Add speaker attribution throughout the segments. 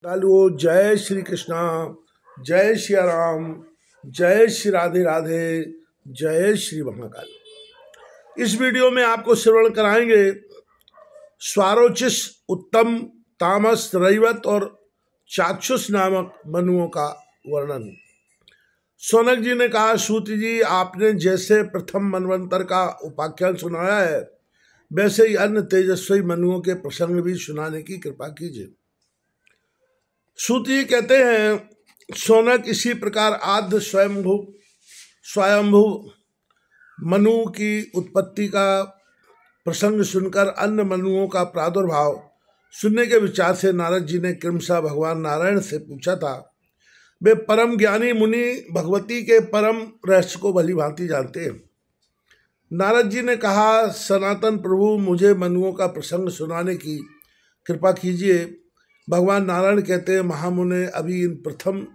Speaker 1: Hello, जय श्री कृष्णा, जय श्री राम, जय श्री राधे राधे, जय श्री महाकाल। इस वीडियो में आपको श्रवण कराएंगे स्वारोचिष, उत्तम, तामस, रैवत और चाक्षुष नामक मनुओं का वर्णन। शौनक जी ने कहा, सूत जी, आपने जैसे प्रथम मनवंतर का उपाख्यान सुनाया है, वैसे ही अन्य तेजस्वी मनुओं के प्रसंग भी सुनाने की कृपा कीजिए। सूत जी कहते हैं, शौनक, इसी प्रकार आद्य स्वयंभू मनु की उत्पत्ति का प्रसंग सुनकर अन्य मनुओं का प्रादुर्भाव सुनने के विचार से नारद जी ने क्रमशः भगवान नारायण से पूछा था। वे परम ज्ञानी मुनि भगवती के परम रहस्य को भली भांति जानते हैं। नारद जी ने कहा, सनातन प्रभु, मुझे मनुओं का प्रसंग सुनाने की कृपा कीजिए। भगवान नारायण कहते हैं, महामुने, अभी इन प्रथम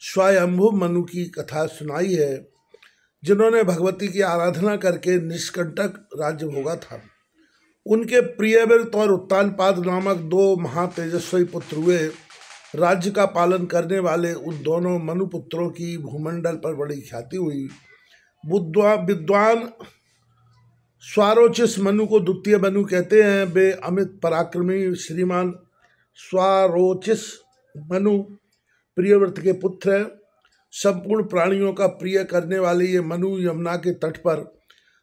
Speaker 1: स्वयंभू मनु की कथा सुनाई है, जिन्होंने भगवती की आराधना करके निष्कंटक राज्य भोगा था। उनके प्रियव्रत और उत्तानपाद नामक दो महातेजस्वी पुत्र हुए। राज्य का पालन करने वाले उन दोनों मनुपुत्रों की भूमंडल पर बड़ी ख्याति हुई। विद्वान स्वारोचिष मनु को द्वितीय मनु कहते हैं। वे अमित पराक्रमी श्रीमान स्वारोचिष मनु प्रियव्रत के पुत्र हैं। संपूर्ण प्राणियों का प्रिय करने वाले ये मनु यमुना के तट पर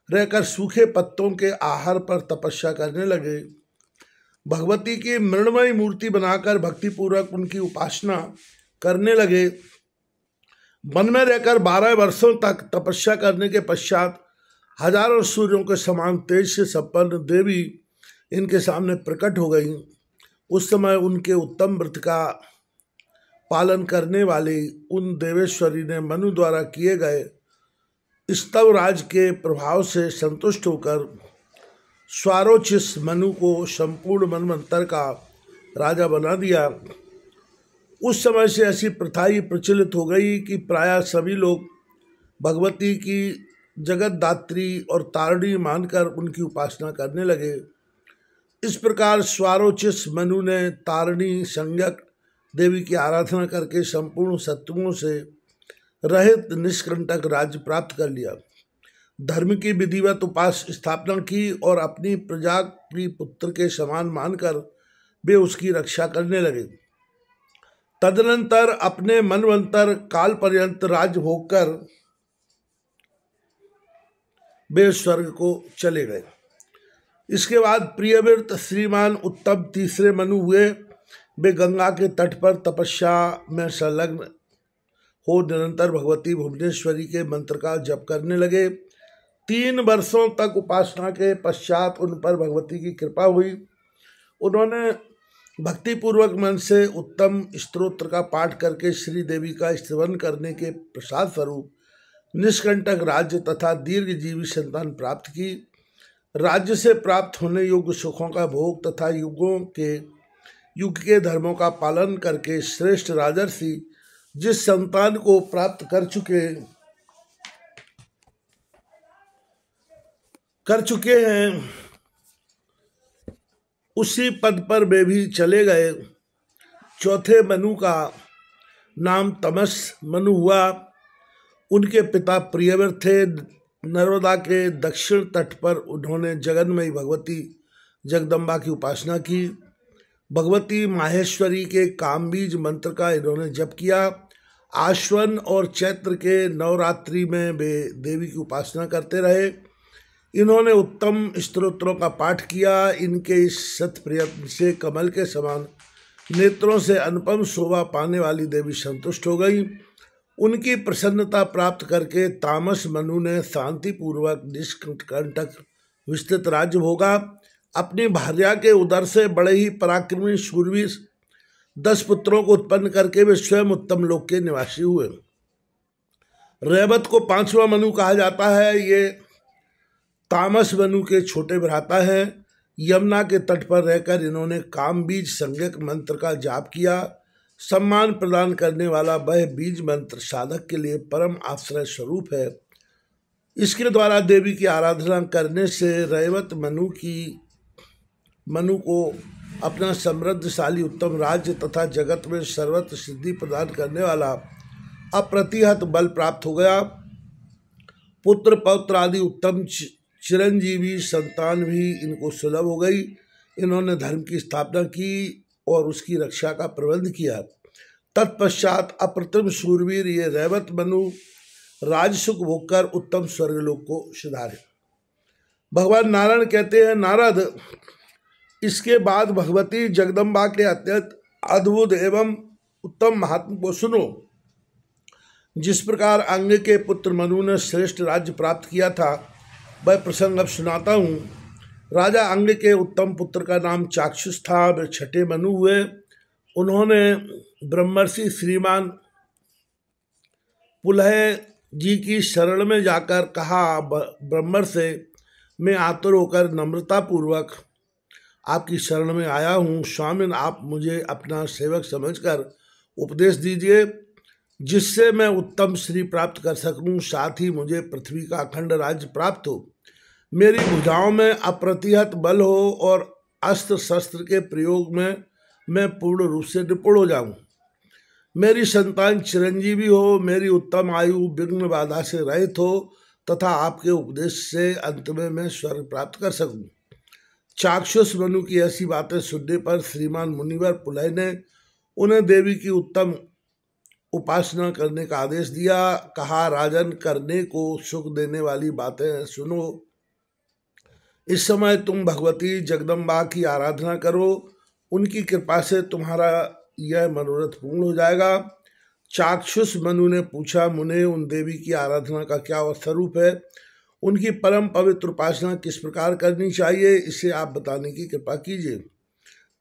Speaker 1: रहकर सूखे पत्तों के आहार पर तपस्या करने लगे। भगवती की मृण्मयी मूर्ति बनाकर भक्तिपूर्वक उनकी उपासना करने लगे। वन में रहकर 12 वर्षों तक तपस्या करने के पश्चात हजारों सूर्यों के समान तेज से संपन्न देवी इनके सामने प्रकट हो गई। उस समय उनके उत्तम व्रत का पालन करने वाली उन देवेश्वरी ने मनु द्वारा किए गए स्तव राज के प्रभाव से संतुष्ट होकर स्वारोचिष मनु को संपूर्ण मनवंतर का राजा बना दिया। उस समय से ऐसी प्रथा ही प्रचलित हो गई कि प्रायः सभी लोग भगवती की जगतदात्री और तारणी मानकर उनकी उपासना करने लगे। इस प्रकार स्वारोचिष मनु ने तारणी संज्ञक देवी की आराधना करके संपूर्ण शत्रुओं से रहित निष्कंटक राज्य प्राप्त कर लिया। धर्म की विधिवत उपास स्थापना की और अपनी प्रजा की पुत्र के समान मानकर वे उसकी रक्षा करने लगे। तदनंतर अपने मनवंतर काल पर्यंत राज्य भोग कर वे स्वर्ग को चले गए। इसके बाद प्रियव्रत श्रीमान उत्तम तीसरे मनु हुए। वे गंगा के तट पर तपस्या में संलग्न हो निरंतर भगवती भुवनेश्वरी के मंत्र का जप करने लगे। 3 वर्षों तक उपासना के पश्चात उन पर भगवती की कृपा हुई। उन्होंने भक्तिपूर्वक मन से उत्तम स्तोत्र का पाठ करके श्री देवी का स्तवन करने के प्रसाद स्वरूप निष्कंटक राज्य तथा दीर्घजीवी संतान प्राप्त की। राज्य से प्राप्त होने योग्य सुखों का भोग तथा युग के धर्मों का पालन करके श्रेष्ठ राजर्षि जिस संतान को प्राप्त कर चुके हैं, उसी पद पर वे भी चले गए। चौथे मनु का नाम तमस मनु हुआ। उनके पिता प्रियव्रत थे। नर्मदा के दक्षिण तट पर उन्होंने जगन्मयी भगवती जगदम्बा की उपासना की। भगवती माहेश्वरी के कामबीज मंत्र का इन्होंने जप किया। आश्वन और चैत्र के नवरात्रि में वे देवी की उपासना करते रहे। इन्होंने उत्तम स्तोत्रों का पाठ किया। इनके इस सत्प्रयत्न से कमल के समान नेत्रों से अनुपम शोभा पाने वाली देवी संतुष्ट हो गई। उनकी प्रसन्नता प्राप्त करके तामस मनु ने शांतिपूर्वक निष्कंटक विस्तृत राज्य भोगा। अपनी भार्या के उदर से बड़े ही पराक्रमी शूरवीर 10 पुत्रों को उत्पन्न करके वे स्वयं उत्तम लोक के निवासी हुए। रैवत को 5वां मनु कहा जाता है। ये तामस मनु के छोटे भ्राता हैं। यमुना के तट पर रहकर इन्होंने कामबीज संज्ञक मंत्र का जाप किया। सम्मान प्रदान करने वाला वह बीज मंत्र साधक के लिए परम आश्रय स्वरूप है। इसके द्वारा देवी की आराधना करने से रैवत मनु को अपना समृद्धशाली उत्तम राज्य तथा जगत में सर्वत्र सिद्धि प्रदान करने वाला अप्रतिहत बल प्राप्त हो गया। पुत्र पौत्र आदि उत्तम चिरंजीवी संतान भी इनको सुलभ हो गई। इन्होंने धर्म की स्थापना की और उसकी रक्षा का प्रबंध किया। तत्पश्चात अप्रतिम शूरवीर ये रैवत मनु राजसुख भोग कर उत्तम स्वर्गलोक को सिधारे। भगवान नारायण कहते हैं, नारद, इसके बाद भगवती जगदम्बा के अत्यंत अद्भुत एवं उत्तम महात्मा को सुनो। जिस प्रकार अंग के पुत्र मनु ने श्रेष्ठ राज्य प्राप्त किया था, वह प्रसंग अब सुनाता हूँ। राजा अंग के उत्तम पुत्र का नाम चाक्षुष था। वे छठे मनु हुए। उन्होंने ब्रह्मर्षि श्रीमान पुलह जी की शरण में जाकर कहा, ब्रह्मर्षि, मैं आतुर होकर नम्रता पूर्वक आपकी शरण में आया हूँ। स्वामिन, आप मुझे अपना सेवक समझकर उपदेश दीजिए, जिससे मैं उत्तम श्री प्राप्त कर सकूं, साथ ही मुझे पृथ्वी का अखंड राज्य प्राप्त हो, मेरी भुजाओं में अप्रतिहत बल हो और अस्त्र शस्त्र के प्रयोग में मैं पूर्ण रूप से निपुण हो जाऊं, मेरी संतान चिरंजीवी हो, मेरी उत्तम आयु विघ्न बाधा से रहित हो तथा आपके उपदेश से अंत में मैं स्वर्ग प्राप्त कर सकूं। चाक्षुष मनु की ऐसी बातें सुनने पर श्रीमान मुनिवर पुलह ने उन्हें देवी की उत्तम उपासना करने का आदेश दिया। कहा, राजन, करने को सुख देने वाली बातें सुनो। इस समय तुम भगवती जगदम्बा की आराधना करो, उनकी कृपा से तुम्हारा यह मनोरथ पूर्ण हो जाएगा। चाक्षुष मनु ने पूछा, मुने, उन देवी की आराधना का क्या स्वरूप है? उनकी परम पवित्र उपासना किस प्रकार करनी चाहिए, इसे आप बताने की कृपा कीजिए।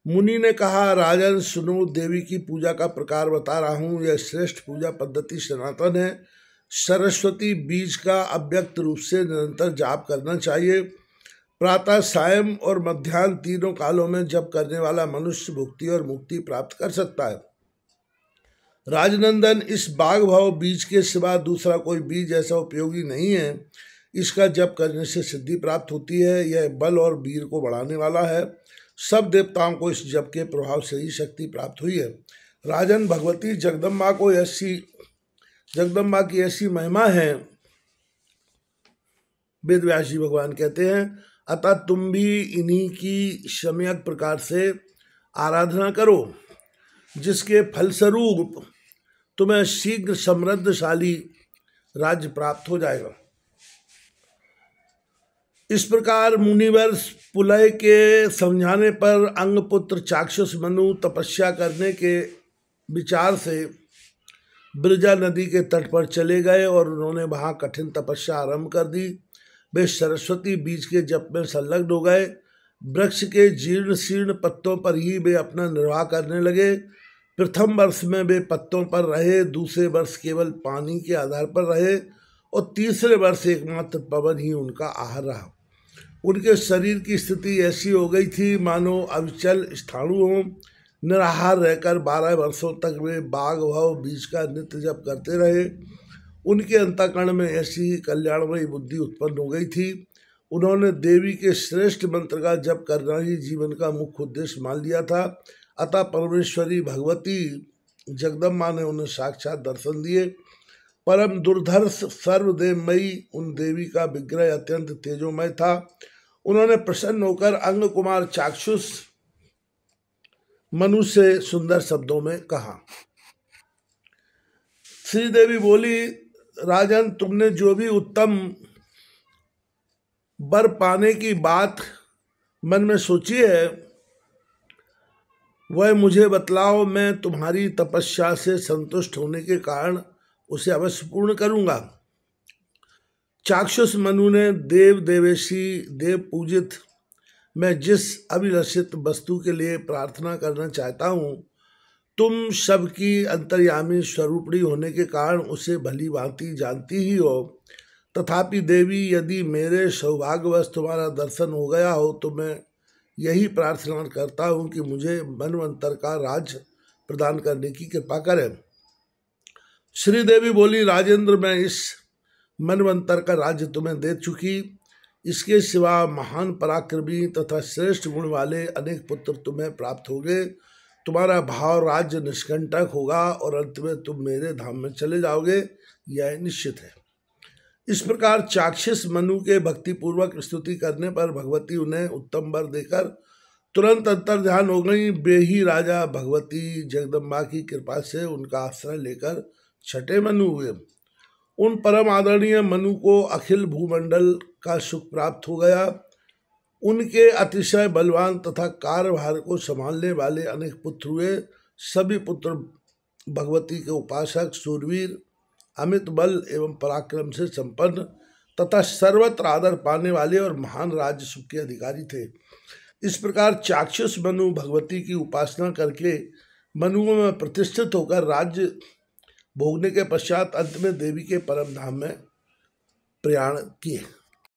Speaker 1: मुनि ने कहा, राजन सुनो, देवी की पूजा का प्रकार बता रहा हूँ। यह श्रेष्ठ पूजा पद्धति सनातन है। सरस्वती बीज का अव्यक्त रूप से निरंतर जाप करना चाहिए। प्रातः, सायं और मध्याह्न तीनों कालों में जप करने वाला मनुष्य भुक्ति और मुक्ति प्राप्त कर सकता है। राजनंदन, इस बाघ भाव बीज के सिवा दूसरा कोई बीज ऐसा उपयोगी नहीं है। इसका जप करने से सिद्धि प्राप्त होती है। यह बल और वीर को बढ़ाने वाला है। सब देवताओं को इस जप के प्रभाव से ही शक्ति प्राप्त हुई है। राजन, भगवती जगदम्बा की ऐसी महिमा है, वेद व्यास जी भगवान कहते हैं, अतः तुम भी इन्हीं की सम्यक प्रकार से आराधना करो, जिसके फलस्वरूप तुम्हें शीघ्र समृद्धशाली राज्य प्राप्त हो जाएगा। इस प्रकार मुनिवर पुलह के समझाने पर अंगपुत्र चाक्षुष मनु तपस्या करने के विचार से ब्रजा नदी के तट पर चले गए और उन्होंने वहाँ कठिन तपस्या आरंभ कर दी। वे सरस्वती बीज के जप में संलग्न हो गए। वृक्ष के जीर्ण शीर्ण पत्तों पर ही वे अपना निर्वाह करने लगे। प्रथम वर्ष में वे पत्तों पर रहे, दूसरे वर्ष केवल पानी के आधार पर रहे और तीसरे वर्ष एकमात्र पवन ही उनका आहार रहा। उनके शरीर की स्थिति ऐसी हो गई थी मानो अविचल स्थाणु हो। निराहार रहकर 12 वर्षों तक वे बाघ भव बीज का नित्य जप करते रहे। उनके अंतःकरण में ऐसी कल्याणमयी बुद्धि उत्पन्न हो गई थी। उन्होंने देवी के श्रेष्ठ मंत्र का जप करना ही जीवन का मुख्य उद्देश्य मान लिया था। अतः परमेश्वरी भगवती जगदम्बा ने उन्हें साक्षात दर्शन दिए। परम दुर्धर्ष सर्वदेवमयी उन देवी का विग्रह अत्यंत तेजोमय था। उन्होंने प्रसन्न होकर अंग कुमार चाक्षुष मनु से सुंदर शब्दों में कहा। श्रीदेवी बोली, राजन, तुमने जो भी उत्तम वर पाने की बात मन में सोची है, वह मुझे बतलाओ। मैं तुम्हारी तपस्या से संतुष्ट होने के कारण उसे अवश्य पूर्ण करूंगा। चाक्षुष मनु ने, देव देवेशी देव पूजित, मैं जिस अभिलषित वस्तु के लिए प्रार्थना करना चाहता हूँ, तुम सबकी अंतर्यामी स्वरूपणी होने के कारण उसे भली भांति जानती ही हो। तथापि देवी, यदि मेरे सौभाग्यवश तुम्हारा दर्शन हो गया हो तो मैं यही प्रार्थना करता हूँ कि मुझे मनवंतर का राज्य प्रदान करने की कृपा करें। श्रीदेवी बोली, राजेंद्र, मैं इस मनवंतर का राज्य तुम्हें दे चुकी। इसके सिवा महान पराक्रमी तथा श्रेष्ठ गुण वाले अनेक पुत्र तुम्हें प्राप्त होंगे। तुम्हारा भाव राज्य निष्कंटक होगा और अंत में तुम मेरे धाम में चले जाओगे, यह निश्चित है। इस प्रकार चाक्षुष मनु के भक्तिपूर्वक स्तुति करने पर भगवती उन्हें उत्तम वर देकर तुरंत अंतर ध्यान हो गई। वे ही राजा भगवती जगदम्बा की कृपा से उनका आश्रय लेकर छठे मनु हुए। उन परम आदरणीय मनु को अखिल भूमंडल का सुख प्राप्त हो गया। उनके अतिशय बलवान तथा कार्यभार को संभालने वाले अनेक पुत्र हुए। सभी पुत्र भगवती के उपासक, शूरवीर, अमित बल एवं पराक्रम से संपन्न तथा सर्वत्र आदर पाने वाले और महान राज्य सुख के अधिकारी थे। इस प्रकार चाक्षुष मनु भगवती की उपासना करके मनुओं में प्रतिष्ठित होकर राज्य भोगने के पश्चात अंत में देवी के परम धाम में प्रयाण किए।